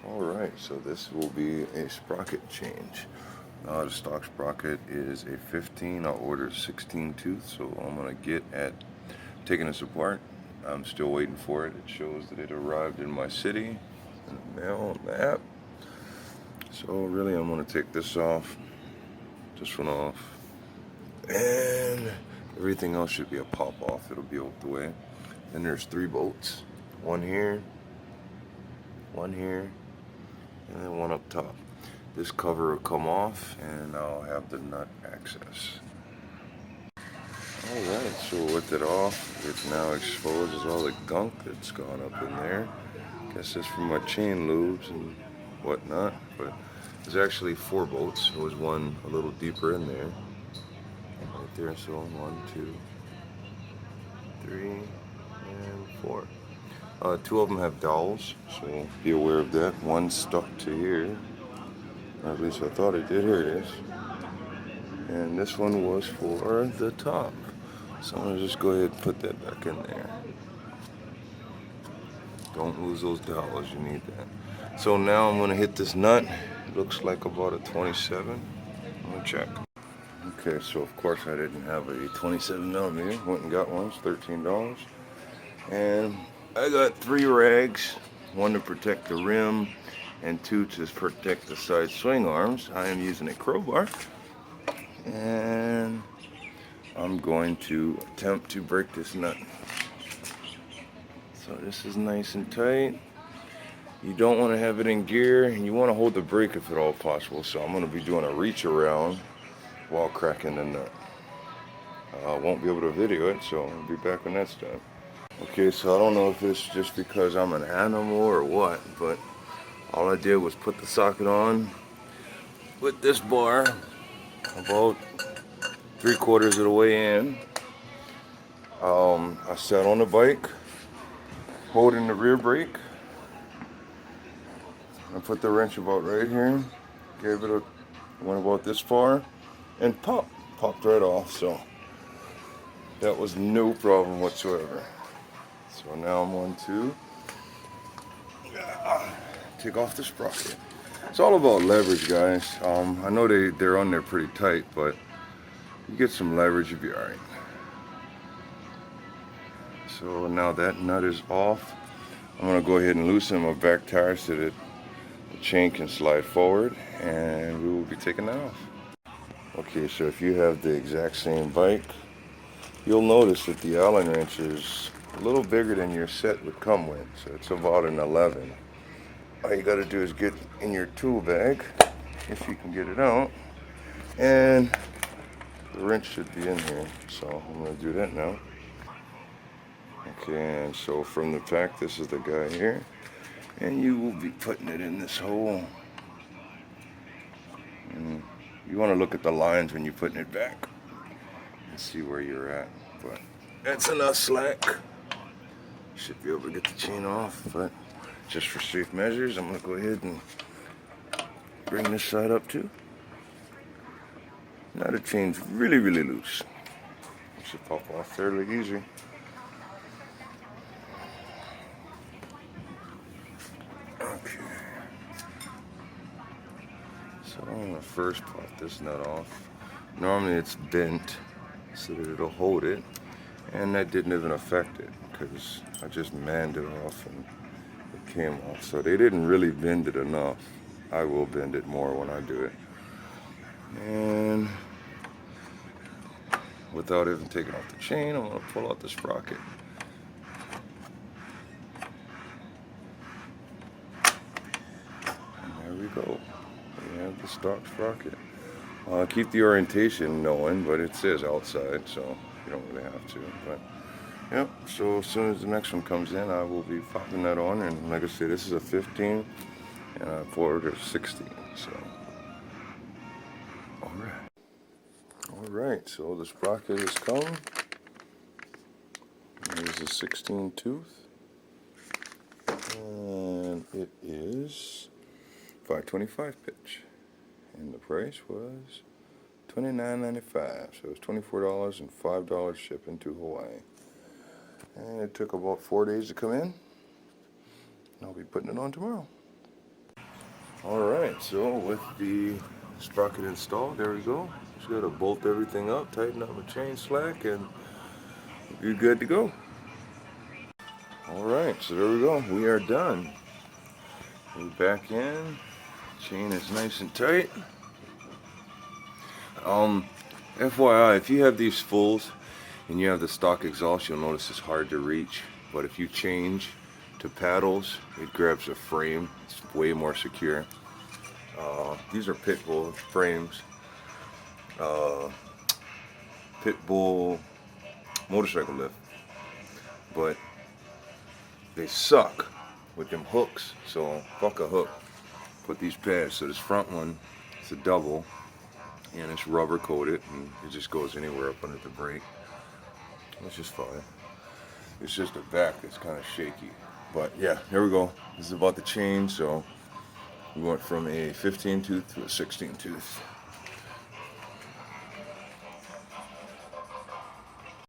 Alright, so this will be a sprocket change. The stock sprocket is a 15. I'll order 16 tooth, so I'm going to get at taking this apart. I'm still waiting for it. It shows that it arrived in my city in the mail on the app. So really I'm going to take this off, this one off, and everything else should be a pop off. It'll be out the way. Then there's 3 bolts, one here, and then one up top. This cover will come off and I'll have the nut access. Alright, so with it off, it now exposes all the gunk that's gone up in there. Guess it's from my chain loops and whatnot, but there's actually 4 bolts. There was one a little deeper in there. Right there, so 1, 2, 3, and 4. 2 of them have dowels, so be aware of that. One stuck to here, or at least I thought it did. Here it is. And this one was for the top. So I'm going to just go ahead and put that back in there. Don't lose those dowels, you need that. So now I'm going to hit this nut. It looks like about a 27. I'm going to check. Okay, so of course I didn't have a 27 millimeter. Went and got one. It's $13. And I got 3 rags, 1 to protect the rim and 2 to protect the side swing arms. I am using a crowbar, and I'm going to attempt to break this nut. So this is nice and tight. You don't want to have it in gear, and you want to hold the brake if at all possible. So I'm going to be doing a reach around while cracking the nut. I won't be able to video it, so I'll be back when that's done. Okay, so I don't know if it's just because I'm an animal or what, but all I did was put the socket on with this bar about 3/4 of the way in. I sat on the bike holding the rear brake. I put the wrench about right here, gave it went about this far, and popped right off. So that was no problem whatsoever. So now I'm going to take off the sprocket. It's all about leverage, guys. I know they're on there pretty tight, but you get some leverage, you'll be alright. So now that nut is off. I'm going to go ahead and loosen my back tire so that the chain can slide forward, and we will be taking that off. Okay, so if you have the exact same bike, you'll notice that the Allen wrench is a little bigger than your set would come with. So it's about an 11. All you got to do is get in your tool bag, if you can get it out, and the wrench should be in here. So I'm going to do that now. Okay, and so from the pack, this is the guy here, and you will be putting it in this hole. And you want to look at the lines when you're putting it back and see where you're at. But that's enough slack. Should be able to get the chain off, but just for safe measures, I'm going to go ahead and bring this side up too. Now the chain's really loose. It should pop off fairly easy. Okay. So I'm going to first pop this nut off. Normally it's bent so that it'll hold it, and that didn't even affect it because I just manned it off and it came off. So they didn't really bend it enough. I will bend it more when I do it. And without even taking off the chain, I'm going to pull out the sprocket. And there we go. We have the stock sprocket. Keep the orientation knowing, but it says outside, so you don't really have to. But yep, so as soon as the next one comes in, I will be popping that on. And like I said, this is a 15, and I ordered a 16. So, alright, so the sprocket has come. There's a 16 tooth, and it is 525 pitch. And the price was $29.95, so it's $24 and $5 shipping to Hawaii. And it took about 4 days to come in. And I'll be putting it on tomorrow. Alright, so with the sprocket installed, there we go. Just gotta bolt everything up, tighten up the chain slack, and you're good to go. Alright, so there we go. We are done. We're back in. Chain is nice and tight. FYI, if you have these fulls and you have the stock exhaust, you'll notice it's hard to reach. But if you change to paddles, it grabs a frame. It's way more secure. These are Pitbull frames. Pitbull motorcycle lift. But they suck with them hooks, so fuck a hook. Put these pads. So this front one, it's a double, and it's rubber coated, and it just goes anywhere up under the brake. It's just fine. It's just the back that's kind of shaky. But yeah, here we go. This is about the chain. So we went from a 15 tooth to a 16 tooth.